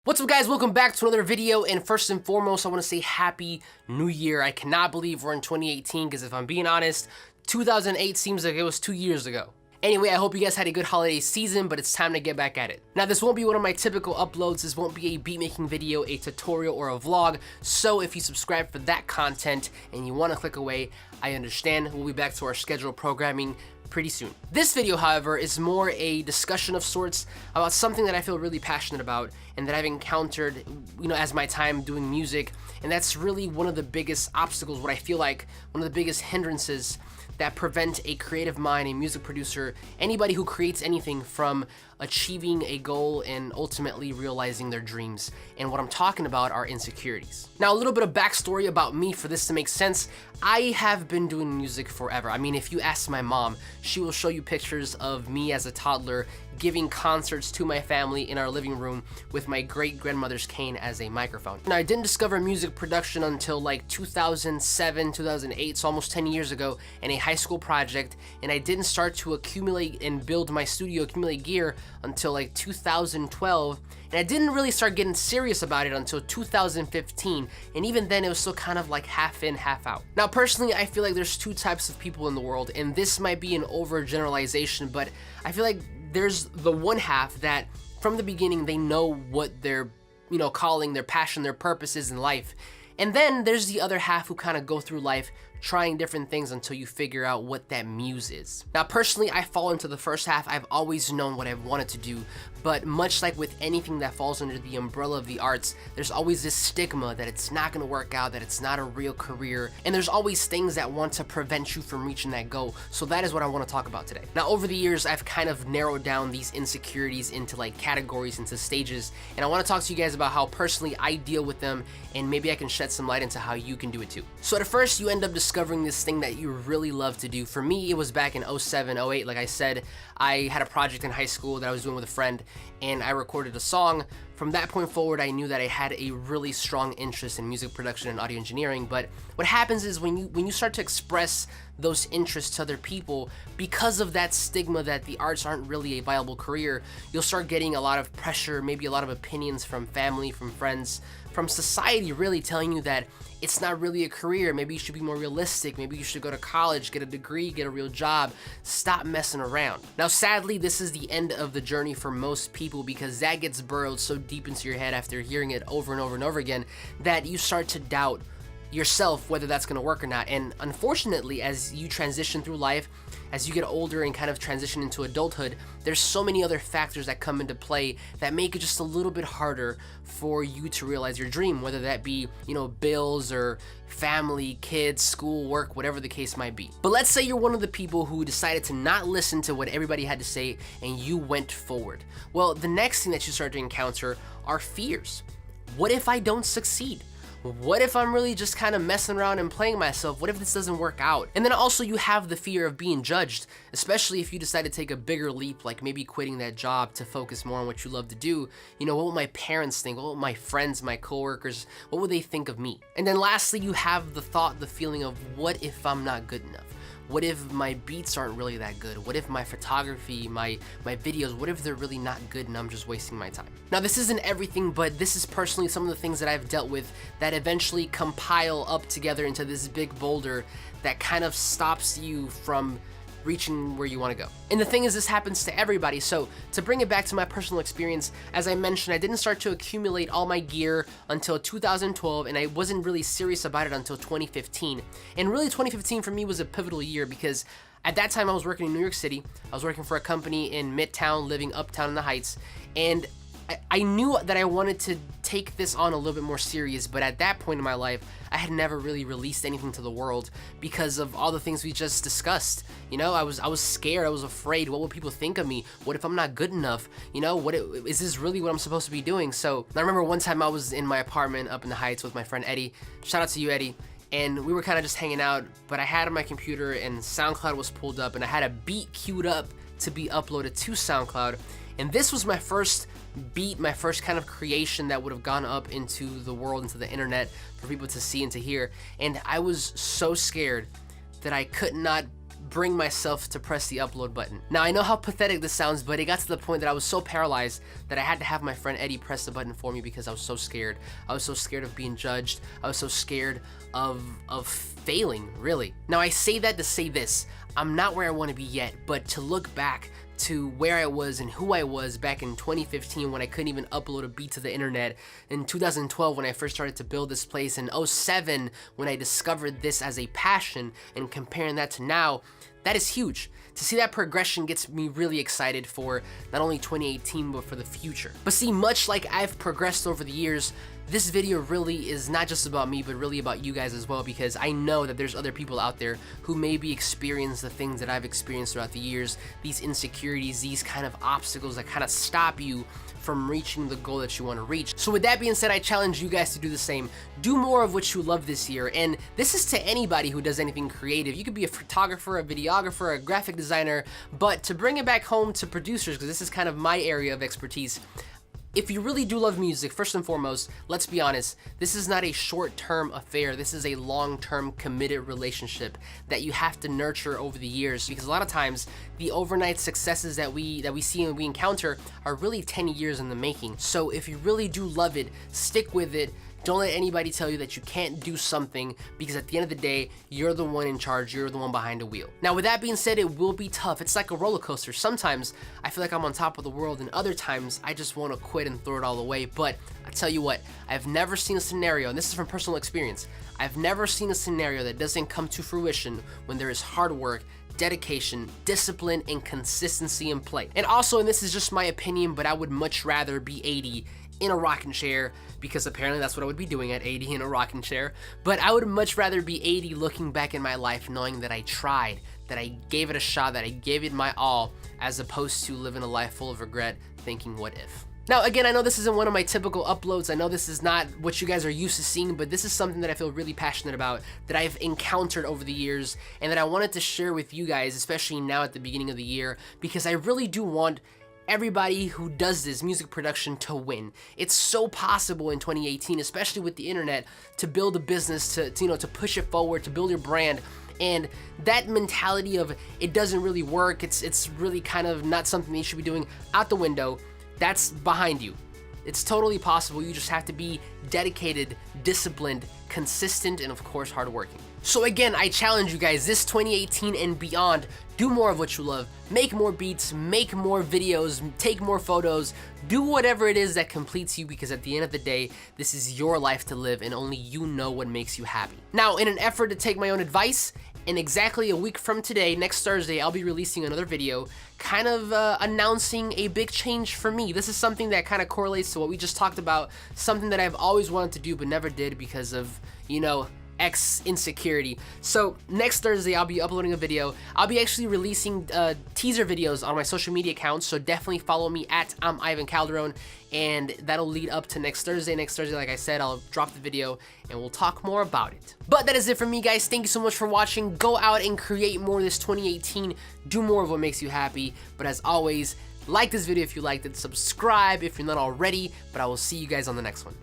What's up, guys? Welcome back to another video, and first and foremost, I want to say Happy New Year. I cannot believe we're in 2018, because if I'm being honest, 2008 seems like it was 2 years ago. Anyway, I hope you guys had a good holiday season, but it's time to get back at it. Now, this won't be one of my typical uploads. This won't be a beat-making video, a tutorial, or a vlog, so if you subscribe for that content and you want to click away, I understand. We'll be back to our scheduled programming pretty soon. This video, however, is more a discussion of sorts about something that I feel really passionate about and that I've encountered, as my time doing music, and that's really one of the biggest obstacles, what I feel like one of the biggest hindrances that prevent a creative mind, a music producer, anybody who creates anything from achieving a goal and ultimately realizing their dreams. And what I'm talking about are insecurities. Now, a little bit of backstory about me for this to make sense. I have been doing music forever. I mean, if you ask my mom, she will show you pictures of me as a toddler giving concerts to my family in our living room with my great-grandmother's cane as a microphone. Now, I didn't discover music production until like 2007, 2008, so almost 10 years ago, in a high school project, and I didn't start to accumulate and build my studio, accumulate gear, until like 2012, and I didn't really start getting serious about it until 2015, and even then it was still kind of like half in, half out. Now, personally, I feel like there's two types of people in the world, and this might be an overgeneralization, but I feel like there's the one half that from the beginning they know what their calling, their passion, their purpose is in life, and then there's the other half who kind of go through life trying different things until you figure out what that muse is. Now, personally, I fall into the first half. I've always known what I've wanted to do, but much like with anything that falls under the umbrella of the arts, there's always this stigma that it's not gonna work out, that it's not a real career, and there's always things that want to prevent you from reaching that goal. So that is what I want to talk about today. Now, over the years, I've kind of narrowed down these insecurities into like categories, into stages, and I want to talk to you guys about how personally I deal with them, and maybe I can shed some light into how you can do it too. So at first, you end up discovering this thing that you really love to do. For me, it was back in 07, 08. Like I said, I had a project in high school that I was doing with a friend, and I recorded a song. From that point forward, I knew that I had a really strong interest in music production and audio engineering. But what happens is when you start to express those interests to other people, because of that stigma that the arts aren't really a viable career, you'll start getting a lot of pressure, maybe a lot of opinions from family, from friends, from society, really telling you that it's not really a career. Maybe you should be more realistic. Maybe you should go to college, get a degree, get a real job. Stop messing around. Now, sadly, this is the end of the journey for most people, because that gets burrowed so deep into your head after hearing it over and over and over again that you start to doubt yourself whether that's going to work or not. And unfortunately, as you transition through life, as you get older and kind of transition into adulthood, there's so many other factors that come into play that make it just a little bit harder for you to realize your dream, whether that be, bills or family, kids, school, work, whatever the case might be. But let's say you're one of the people who decided to not listen to what everybody had to say and you went forward. Well, the next thing that you start to encounter are fears. What if I don't succeed? What if I'm really just kind of messing around and playing myself? What if this doesn't work out? And then also you have the fear of being judged, especially if you decide to take a bigger leap, like maybe quitting that job to focus more on what you love to do. What will my parents think? What will my friends, my coworkers, what will they think of me? And then lastly, you have the thought, the feeling of, what if I'm not good enough? What if my beats aren't really that good? What if my photography, my videos, what if they're really not good and I'm just wasting my time? Now, this isn't everything, but this is personally some of the things that I've dealt with that eventually compile up together into this big boulder that kind of stops you from reaching where you want to go. And the thing is, this happens to everybody. So to bring it back to my personal experience, as I mentioned, I didn't start to accumulate all my gear until 2012, and I wasn't really serious about it until 2015. And really 2015 for me was a pivotal year, because at that time I was working in New York City. I was working for a company in Midtown, living uptown in the Heights, and I knew that I wanted to take this on a little bit more serious, but at that point in my life, I had never really released anything to the world because of all the things we just discussed. I was scared, I was afraid. What will people think of me? What if I'm not good enough? Is this really what I'm supposed to be doing? So I remember one time I was in my apartment up in the Heights with my friend Eddie. Shout out to you, Eddie. And we were kind of just hanging out, but I had my computer and SoundCloud was pulled up, and I had a beat queued up to be uploaded to SoundCloud. And this was my first beat, my first kind of creation that would have gone up into the world, into the internet for people to see and to hear. And I was so scared that I could not bring myself to press the upload button. Now I know how pathetic this sounds, but it got to the point that I was so paralyzed that I had to have my friend Eddie press the button for me because I was so scared. I was so scared of being judged. I was so scared of failing, really. Now I say that to say this. I'm not where I want to be yet, but to look back to where I was and who I was back in 2015 when I couldn't even upload a beat to the internet, in 2012 when I first started to build this place, in 2007 when I discovered this as a passion, and comparing that to now, that is huge. To see that progression gets me really excited for not only 2018 but for the future. But see, much like I've progressed over the years, this video really is not just about me, but really about you guys as well, because I know that there's other people out there who maybe experience the things that I've experienced throughout the years, these insecurities, these kind of obstacles that kind of stop you from reaching the goal that you want to reach. So with that being said, I challenge you guys to do the same. Do more of what you love this year, and this is to anybody who does anything creative. You could be a photographer, a videographer, a graphic designer, but to bring it back home to producers, because this is kind of my area of expertise, if you really do love music, first and foremost, let's be honest, this is not a short-term affair. This is a long-term committed relationship that you have to nurture over the years, because a lot of times the overnight successes that we see and we encounter are really 10 years in the making. So if you really do love it, stick with it. Don't let anybody tell you that you can't do something, because at the end of the day, you're the one in charge, you're the one behind the wheel. Now, with that being said, it will be tough. It's like a roller coaster. Sometimes I feel like I'm on top of the world, and other times I just want to quit and throw it all away. But I tell you what, I've never seen a scenario, and this is from personal experience, I've never seen a scenario that doesn't come to fruition when there is hard work, dedication, discipline, and consistency in play. And also, and this is just my opinion, but I would much rather be 80 in a rocking chair, because apparently that's what I would be doing at 80 in a rocking chair. But I would much rather be 80 looking back in my life knowing that I tried, that I gave it a shot, that I gave it my all, as opposed to living a life full of regret thinking what if. Now again, I know this isn't one of my typical uploads, I know this is not what you guys are used to seeing, but this is something that I feel really passionate about, that I've encountered over the years, and that I wanted to share with you guys, especially now at the beginning of the year, because I really do want everybody who does this music production to win. It's so possible in 2018, especially with the internet, to build a business, to push it forward, to build your brand. And that mentality of it doesn't really work, it's really kind of not something you should be doing, out the window. That's behind you. It's totally possible. You just have to be dedicated, disciplined, consistent, and of course hardworking. So again, I challenge you guys this 2018 and beyond, do more of what you love, make more beats, make more videos, take more photos, do whatever it is that completes you, because at the end of the day, this is your life to live and only you know what makes you happy. Now, in an effort to take my own advice, in exactly a week from today, next Thursday, I'll be releasing another video kind of announcing a big change for me. This is something that kind of correlates to what we just talked about, something that I've always wanted to do but never did because of, you know, insecurity. So next Thursday I'll be uploading a video. I'll be actually releasing teaser videos on my social media accounts, so definitely follow me at Ivan Calderon, and that'll lead up to next Thursday. Next Thursday, like I said, I'll drop the video and we'll talk more about it. But that is it for me, guys. Thank you so much for watching. Go out and create more this 2018. Do more of what makes you happy. But as always, like this video if you liked it, subscribe if you're not already, but I will see you guys on the next one.